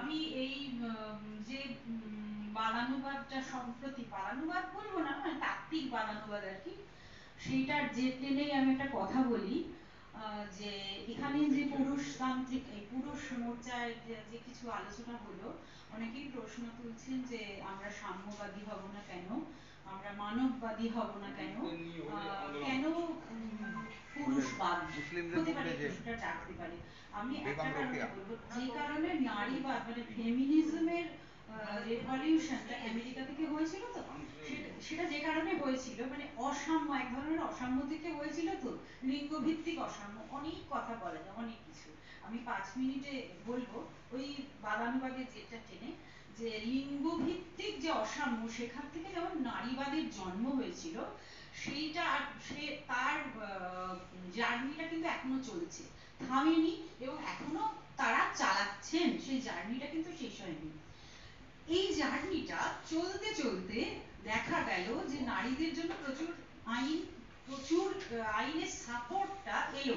আমি এই যে বাদানুবাদটা সম্প্রতি বাদানুবাদ বলবো না, মানে তাত্ত্বিক বাদানুবাদ আর কি, সেইটার যে টেনেই আমি একটা কথা বলি যে এখানে যে পুরুষতান্ত্রিক এই পুরুষ মোর্চায় যে কিছু আলোচনা হলো, অনেকেই প্রশ্ন তুলছেন যে আমরা সাম্যবাদী হব না কেন, আমরা মানববাদী হব না কেন, কেন পুরুষবাদ হতে পারে, প্রশ্নটা জাগতে পারে। আমি একটা কারণে বলবো, যে কারণে নারীবাদ মানে ফেমিনিজমের রেভলিউশনটা আমেরিকা থেকে হয়েছিল, তো সেটা যে কারণে হয়েছিল মানে অসাম্য, এক ধরনের অসাম্য থেকে হয়েছিল, তো লিঙ্গ ভিত্তিক অসাম্য, অনেক কথা বলা যায়, অনেক কিছু আমি 5 মিনিটে বলবো। ওই বাদানুবাদের যেটা টেনে যে লিঙ্গ ভিত্তিক যে অসাম্য, সেখান থেকে যেমন নারীবাদের জন্ম হয়েছিল, সেইটা সে তার জার্নিটা কিন্তু এখনো চলছে, থামেনি, এবং এখনো তারা চালাচ্ছেন, সেই জার্নিটা কিন্তু শেষ হয়নি। এই জার্নিটা চলতে চলতে দেখা গেল যে নারীদের জন্য প্রচুর আইনের সাপোর্টটা এলো।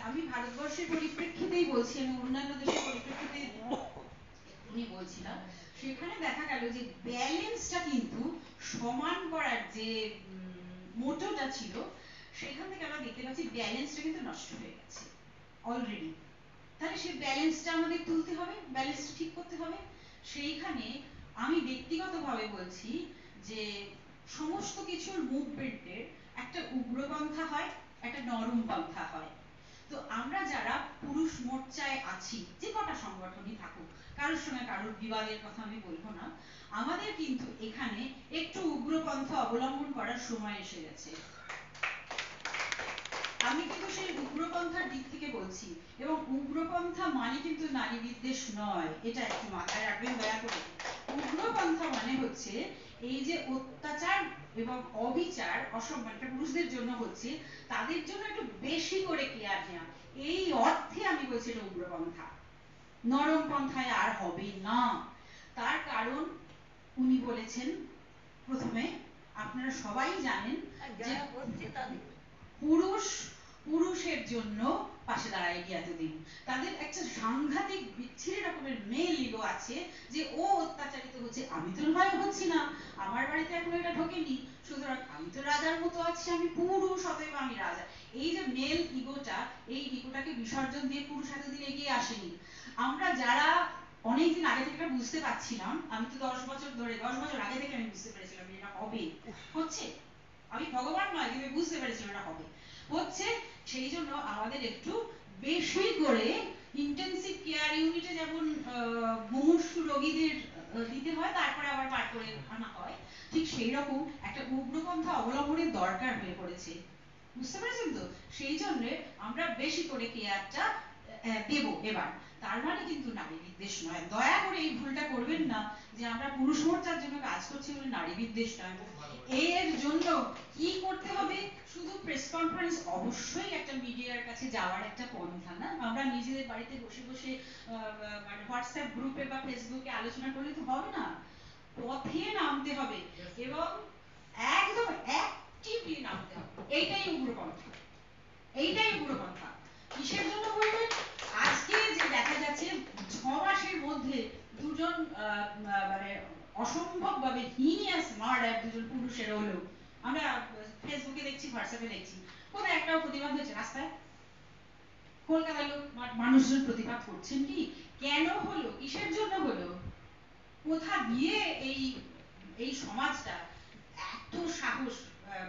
আমি ভারতবর্ষের পরিপ্রেক্ষিতেই বলছি, আমি অন্যান্য দেশের পরিপ্রেক্ষিতে উনি বলছিলাম, সেখানে দেখা গেল যে ব্যালেন্সটা কিন্তু সমান করার যে মোটোটা ছিল, সেখান থেকে আমরা দেখতে পাচ্ছি ব্যালেন্সটা কিন্তু নষ্ট হয়ে গেছে অলরেডি। তাহলে সেই ব্যালেন্সটা আমাদের তুলতে হবে, ব্যালেন্সটা ঠিক করতে হবে। সেইখানে আমি ব্যক্তিগতভাবে বলছি যে সমস্ত কিছুর মুভমেন্টের একটা উগ্রপন্থা হয়, একটা নরম পন্থা হয়। তো আমরা যারা পুরুষ মোর্চায় আছি, যে কটা সংগঠনই থাকুক, কারোর সঙ্গে কারোর বিবাদের কথা আমি বলবো না, আমাদের কিন্তু এখানে একটু উগ্রপন্থা অবলম্বন করার সময় এসে গেছে। আমি কিন্তু সেই উগ্রপন্থার দিক থেকে বলছি, এবং উগ্রপন্থা মানে কিন্তু নারী বিদ্বেষ নয়, এটা একটু মাথায় রাখবেন দয়া করে। উগ্রপন্থা মানে হচ্ছে এই যে অত্যাচার এবং অবিচার অসম্মানটা পুরুষদের জন্য হচ্ছে, তাদের জন্য একটু বেশি করে কেয়ার নেওয়া, এই অর্থে আমি বলছি এটা উগ্রপন্থা। নরম পন্থায় আর হবে না। তার কারণ উনি বলেছেন প্রথমে, আপনারা সবাই জানেন যে পুরুষের জন্য পাশে দাঁড়ায় গিয়ে এতদিন, তাদের একটা সাংঘাতিক বিচ্ছিরি রকমের মেল ইগো আছে যে ও অত্যাচারিত হচ্ছে, আমি তো ভয় হচ্ছি না, আমার বাড়িতে এখনো এটা ঢোকেনি, সুতরাং আমি তো রাজার মতো আছি, আমি পুরুষ, অতএব আমি রাজা। এই যে মেল ইগোটা, এই ইগোটাকে বিসর্জন দিয়ে পুরুষ এতদিন এগিয়ে আসেনি। আমরা যারা অনেকদিন আগে থেকে বুঝতে পারছিলাম, আমি তো 10 বছর ধরে, 10 বছর আগে থেকে আমি বুঝতে পেরেছিলাম এটা হবে, হচ্ছে, আমি ভগবান নয়, কিন্তু বুঝতে পেরেছিলাম এটা হবে, হচ্ছে। সেই জন্য আমাদের একটু বেশি করে ইন্টেনসিভ কেয়ার ইউনিটে যেমন মুমূর্ষু রোগীদের দিতে হয়, তারপরে আবার বার করে আনা হয়, ঠিক সেই রকম একটা উগ্রপন্থা অবলম্বনের দরকার হয়ে পড়েছে, বুঝতে পেরেছেন তো? সেই জন্য আমরা বেশি করে কেয়ারটা দেব এবার। তার মানে কিন্তু নারী বিদ্বেষ নয়, দয়া করে এই ভুলটা করবেন না যে আমরা পুরুষ মোর্চার জন্য কাজ করছি বলে নারী বিদ্বেষ নয়। এর জন্য কি করতে হবে? শুধু প্রেস কনফারেন্স অবশ্যই একটা মিডিয়ার কাছে যাওয়ার একটা পন্থা না, আমরা নিজেদের বাড়িতে বসে বসে মানে হোয়াটসঅ্যাপ গ্রুপে বা ফেসবুকে আলোচনা করলে তো হবে না, পথে নামতে হবে এবং একদম অ্যাক্টিভলি নামতে হবে। এইটাই উগ্রপন্থা, এইটাই উগ্রপন্থা। কিসের জন্য বলবেন? আজকে যে দেখা যাচ্ছে 6 মাসের মধ্যে দুজন মানে অসম্ভবভাবে হিনিয়াস মার্ডার দুজন পুরুষের হলো, আমরা ফেসবুকে দেখছি, হোয়াটসঅ্যাপে দেখছি, কোথায় একটাও প্রতিবাদ হয়েছে? রাস্তায় কলকাতার লোক মানুষজন প্রতিবাদ করছেন কি? কেন হলো? কিসের জন্য হলো? কোথা দিয়ে এই এই সমাজটা এত সাহস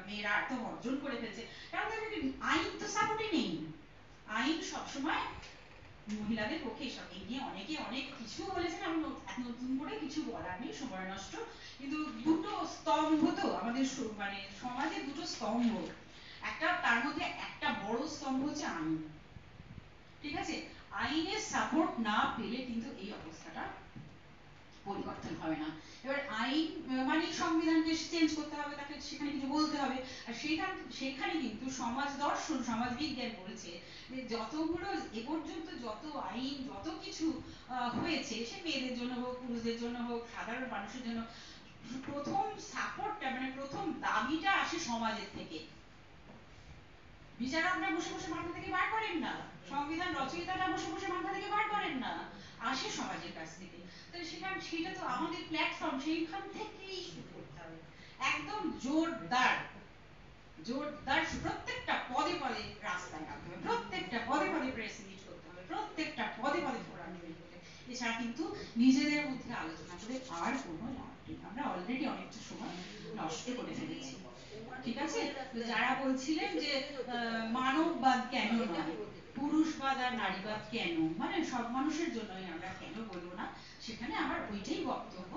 মেয়েরা এত অর্জন করে ফেলছে? কারণ দেখবেন আইন তো সাপোর্টে নেই, আইন সবসময় মহিলাদের পক্ষে। এসব এই নিয়ে অনেকে অনেক কিছু বলেছেন, আমি নতুন করে কিছু বলার নেই, সময় নষ্ট। কিন্তু দুটো স্তম্ভ তো আমাদের মানে সমাজে, দুটো স্তম্ভ, একটা তার মধ্যে একটা বড় স্তম্ভ হচ্ছে আইন, ঠিক আছে? আইনের সাপোর্ট না পেলে কিন্তু এই অবস্থাটা পরিবর্তন হবে না। এবার আইন মানে সংবিধানকে চেঞ্জ করতে হবে, তাকে সেখানে কিছু বলতে হবে, আর সেখানে কিন্তু সমাজ দর্শন, সমাজ বিজ্ঞান বলেছে যে যতগুলো এ পর্যন্ত যত আইন, যত কিছু হয়েছে, সে মেয়েদের জন্য হোক, পুরুষদের জন্য হোক, সাধারণ মানুষের জন্য, প্রথম সাপোর্টটা মানে প্রথম দাবিটা আসে সমাজের থেকে। বিচারকরা বসে বসে মাথা থেকে বার করেন না, সংবিধান রচয়িতারা বসে বসে মাথা থেকে বার করেন না, আসে সমাজের কাছ থেকে। তাহলে সেটা তো আমাদের প্ল্যাটফর্ম, সেইখান থেকেই শুরু করতে হবে একদম জোরদার প্রত্যেকটা পদে পদে রাস্তায় নামতে হবে, প্রত্যেকটা পদে পদে প্রেস মিট করতে হবে, প্রত্যেকটা পদে পদে ফোরাম তৈরি করতে হবে। এছাড়া কিন্তু নিজেদের মধ্যে আলোচনা করে আর কোনো লাভ নেই। আমরা অলরেডি অনেকটা সময় নষ্ট করে ফেলেছি। ঠিক আছে, তো যারা বলছিলেন যে মানববাদ কেন নয়, পুরুষবাদ আর নারীবাদ কেন, মানে সব মানুষের জন্যই আমরা কেন বলবো না, সেখানে আমার ওইটাই বক্তব্য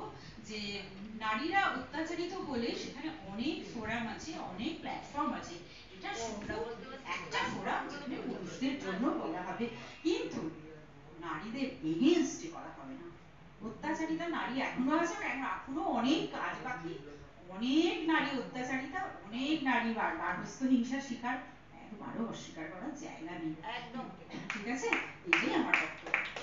যে নারীরা অত্যাচারিত হলে সেখানে অনেক ফোরাম আছে, অনেক প্ল্যাটফর্ম আছে। এটা শুধু একটা ফোরাম যেখানে পুরুষদের জন্য বলা হবে, কিন্তু নারীদের এগেইনস্টে করা হবে না। অত্যাচারিতা নারী এখনো আছে, এখনো অনেক কাজ বাকি, অনেক নারী অত্যাচারিতা, অনেক নারী বারবস্ত হিংসার শিকার, একবারও অস্বীকার করার জায়গা নেই। একদম ঠিক আছে, এটাই আমার বক্তব্য।